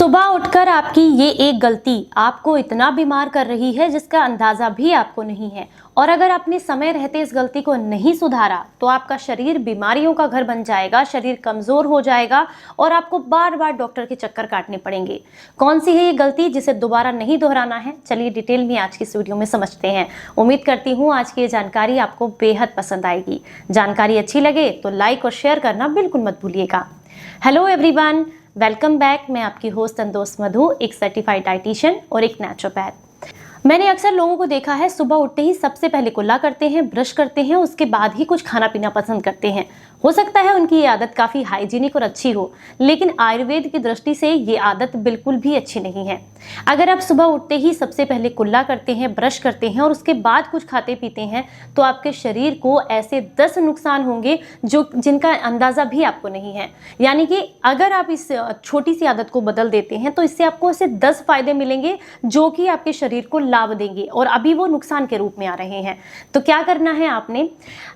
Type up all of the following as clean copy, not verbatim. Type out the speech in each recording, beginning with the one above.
सुबह उठकर आपकी ये एक गलती आपको इतना बीमार कर रही है जिसका अंदाजा भी आपको नहीं है। और अगर आपने समय रहते इस गलती को नहीं सुधारा तो आपका शरीर बीमारियों का घर बन जाएगा, शरीर कमजोर हो जाएगा और आपको बार बार डॉक्टर के चक्कर काटने पड़ेंगे। कौन सी है ये गलती जिसे दोबारा नहीं दोहराना है, चलिए डिटेल में आज की इस वीडियो में समझते हैं। उम्मीद करती हूँ आज की ये जानकारी आपको बेहद पसंद आएगी। जानकारी अच्छी लगे तो लाइक और शेयर करना बिल्कुल मत भूलिएगा। Hello everyone, welcome back. मैं आपकी होस्ट एंड दोस्त मधु, एक सर्टिफाइड डाइटिशियन और एक नेचुरोपैथ। मैंने अक्सर लोगों को देखा है सुबह उठते ही सबसे पहले कुल्ला करते हैं, ब्रश करते हैं, उसके बाद ही कुछ खाना पीना पसंद करते हैं। हो सकता है उनकी ये आदत काफ़ी हाइजीनिक और अच्छी हो, लेकिन आयुर्वेद की दृष्टि से ये आदत बिल्कुल भी अच्छी नहीं है। अगर आप सुबह उठते ही सबसे पहले कुल्ला करते हैं, ब्रश करते हैं और उसके बाद कुछ खाते पीते हैं तो आपके शरीर को ऐसे 10 नुकसान होंगे जिनका अंदाज़ा भी आपको नहीं है। यानी कि अगर आप इस छोटी सी आदत को बदल देते हैं तो इससे आपको ऐसे 10 फायदे मिलेंगे जो कि आपके शरीर को लाभ देंगे और अभी वो नुकसान के रूप में आ रहे हैं। तो क्या करना है, आपने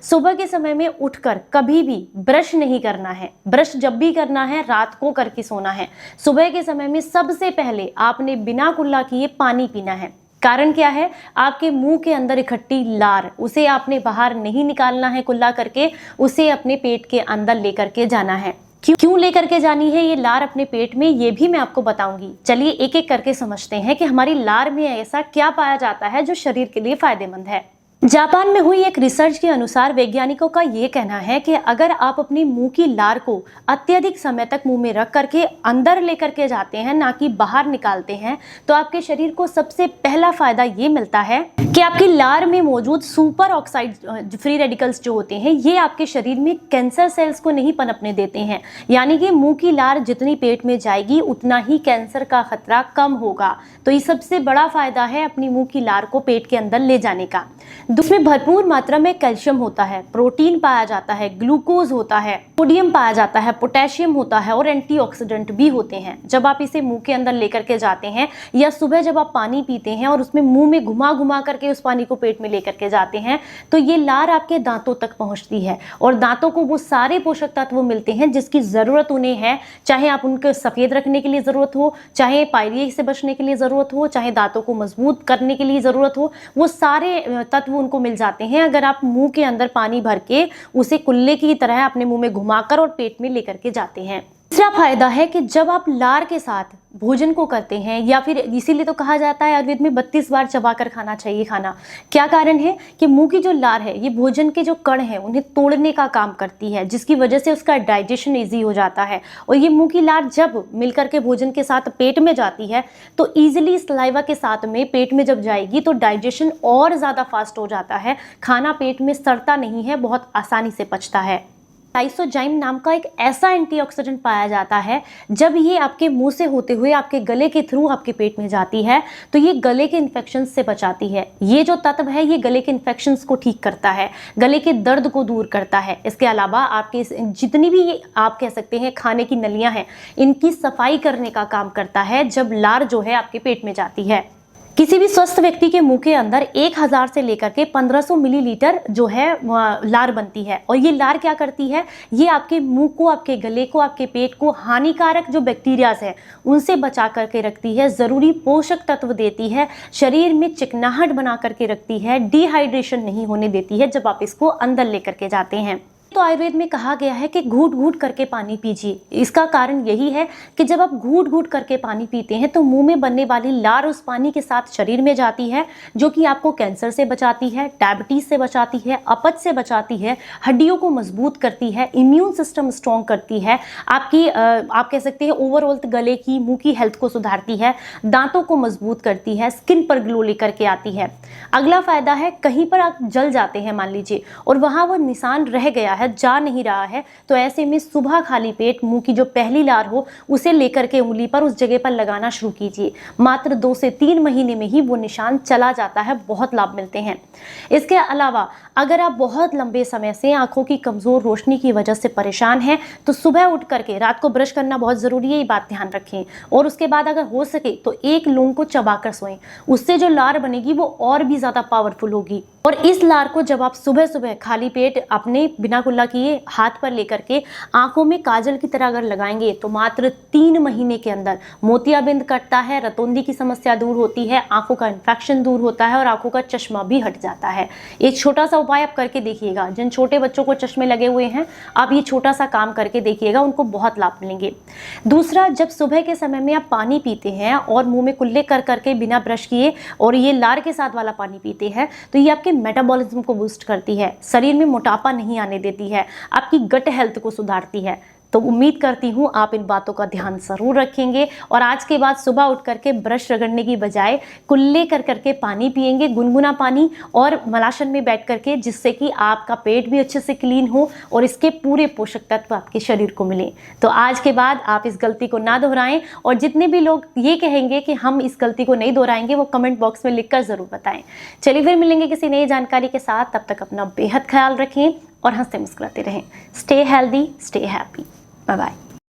सुबह के समय में उठकर कभी भी ब्रश नहीं करना है। ब्रश जब भी करना है रात को करके सोना है। सुबह के समय में सबसे पहले आपने बिना कुल्ला किए पानी पीना है। कारण क्या है, आपके मुंह के अंदर इकट्ठी लार, उसे आपने बाहर नहीं निकालना है कुल्ला करके, उसे अपने पेट के अंदर लेकर के जाना है। क्यों लेकर के जानी है ये लार अपने पेट में, ये भी मैं आपको बताऊंगी। चलिए एक एक करके समझते हैं कि हमारी लार में ऐसा क्या पाया जाता है जो शरीर के लिए फायदेमंद है। जापान में हुई एक रिसर्च के अनुसार वैज्ञानिकों का ये कहना है कि अगर आप अपनी मुंह की लार को अत्यधिक समय तक मुंह में रख करके अंदर लेकर के जाते हैं, ना कि बाहर निकालते हैं, तो आपके शरीर को सबसे पहला फायदा ये मिलता है कि आपकी लार में मौजूद सुपर ऑक्साइड फ्री रेडिकल्स जो होते हैं ये आपके शरीर में कैंसर सेल्स को नहीं पनपने देते हैं। यानी कि मुंह की लार जितनी पेट में जाएगी उतना ही कैंसर का खतरा कम होगा। तो ये सबसे बड़ा फायदा है अपनी मुंह की लार को पेट के अंदर ले जाने का। उसमें भरपूर मात्रा में कैल्शियम होता है, प्रोटीन पाया जाता है, ग्लूकोज होता है, सोडियम पाया जाता है, पोटेशियम होता है और एंटीऑक्सीडेंट भी होते हैं। जब आप इसे मुंह के अंदर लेकर के जाते हैं या सुबह जब आप पानी पीते हैं और उसमें मुंह में घुमा घुमा करके उस पानी को पेट में लेकर के जाते हैं तो ये लार आपके दांतों तक पहुंचती है और दांतों को वो सारे पोषक तत्व मिलते हैं जिसकी जरूरत उन्हें है। चाहे आप उनको सफेद रखने के लिए जरूरत हो, चाहे पायरिया से बचने के लिए जरूरत हो, चाहे दांतों को मजबूत करने के लिए जरूरत हो, वो सारे तत्व उनको मिल जाते हैं अगर आप मुंह के अंदर पानी भर के उसे कुल्ले की तरह अपने मुंह में घुमाकर और पेट में लेकर के जाते हैं। तीसरा फायदा है कि जब आप लार के साथ भोजन को करते हैं, या फिर इसीलिए तो कहा जाता है आयुर्वेद में 32 बार चबाकर खाना चाहिए खाना। क्या कारण है कि मुंह की जो लार है ये भोजन के जो कण हैं उन्हें तोड़ने का काम करती है, जिसकी वजह से उसका डाइजेशन इजी हो जाता है। और ये मुंह की लार जब मिलकर के भोजन के साथ पेट में जाती है तो ईजिली सलाइवा के साथ में पेट में जब जाएगी तो डाइजेशन और ज़्यादा फास्ट हो जाता है। खाना पेट में सड़ता नहीं है, बहुत आसानी से पचता है। लाइसोजाइम नाम का एक ऐसा एंटीऑक्सीडेंट पाया जाता है, जब ये आपके मुंह से होते हुए आपके गले के थ्रू आपके पेट में जाती है तो ये गले के इन्फेक्शन से बचाती है। ये जो तत्व है ये गले के इन्फेक्शंस को ठीक करता है, गले के दर्द को दूर करता है। इसके अलावा आपके जितनी भी ये आप कह सकते हैं खाने की नलियां हैं इनकी सफाई करने का काम करता है जब लार जो है आपके पेट में जाती है। किसी भी स्वस्थ व्यक्ति के मुंह के अंदर 1000 से लेकर के 1500 मिलीलीटर जो है लार बनती है। और ये लार क्या करती है, ये आपके मुंह को, आपके गले को, आपके पेट को हानिकारक जो बैक्टीरियाज है उनसे बचा करके रखती है, ज़रूरी पोषक तत्व देती है, शरीर में चिकनाहट बना करके रखती है, डिहाइड्रेशन नहीं होने देती है जब आप इसको अंदर लेकर के जाते हैं। तो आयुर्वेद में कहा गया है कि घूट घूट करके पानी पीजिए। इसका कारण यही है कि जब आप घूट घूट करके पानी पीते हैं तो मुंह में बनने वाली लार उस पानी के साथ शरीर में जाती है, जो कि आपको कैंसर से बचाती है, डायबिटीज से बचाती है, अपच से बचाती है, हड्डियों को मजबूत करती है, इम्यून सिस्टम स्ट्रॉन्ग करती है, आपकी आप कह सकते हैं ओवरऑल गले की, मुंह की हेल्थ को सुधारती है, दांतों को मजबूत करती है, स्किन पर ग्लो लेकर के आती है। अगला फायदा है, कहीं पर आप जल जाते हैं मान लीजिए और वहां वो निशान रह गया है, जा नहीं रहा है, तो ऐसे में सुबह खाली पेट मुंह की जो पहली लार हो उसे लेकर के उंगली पर उस जगह पर लगाना शुरू कीजिए। मात्र 2 से 3 महीने में ही वो निशान चला जाता है, बहुत लाभ मिलते हैं। इसके अलावा अगर आप बहुत लंबे समय से आंखों की कमजोर रोशनी की वजह से परेशान हैं तो सुबह उठ करके रात को ब्रश करना बहुत जरूरी है, ये बात ध्यान रखें। और उसके बाद अगर हो सके तो एक लौंग को चबाकर सोएं, उससे जो लार बनेगी वो और भी ज्यादा पावरफुल होगी। और इस लार को जब आप सुबह सुबह खाली पेट अपने बिना कुल्ला किए, हाथ पर लेकर के आंखों में काजल की तरह अगर लगाएंगे तो मात्र 3 महीने के अंदर मोतियाबिंद कटता है, रतौंधी की समस्या दूर होती है, आंखों का इन्फेक्शन दूर होता है और आंखों का चश्मा भी हट जाता है। एक छोटा सा उपाय आप करके देखिएगा। जिन छोटे बच्चों को चश्मे लगे हुए हैं, आप ये छोटा सा काम करके देखिएगा, उनको बहुत लाभ मिलेंगे। दूसरा, जब सुबह के समय में आप पानी पीते हैं और मुंह में कुल्ले कर करके बिना ब्रश किए और ये लार के साथ वाला पानी पीते हैं, तो ये आपके मेटाबॉलिज्म को बूस्ट करती है, शरीर में मोटापा नहीं आने देती है, आपकी गट हेल्थ को सुधारती है। तो उम्मीद करती हूँ आप इन बातों का ध्यान जरूर रखेंगे और आज के बाद सुबह उठ करके ब्रश रगड़ने की बजाय कुल्ले कर करके पानी पिएंगे, गुनगुना पानी, और मलासन में बैठ करके, जिससे कि आपका पेट भी अच्छे से क्लीन हो और इसके पूरे पोषक तत्व आपके शरीर को मिले। तो आज के बाद आप इस गलती को ना दोहराएं, और जितने भी लोग ये कहेंगे कि हम इस गलती को नहीं दोहराएंगे, वो कमेंट बॉक्स में लिखकर जरूर बताएं। चलिए फिर मिलेंगे किसी नई जानकारी के साथ, तब तक अपना बेहद ख्याल रखें और हंसते मुस्कुराते रहें। Stay healthy, stay happy. Bye bye.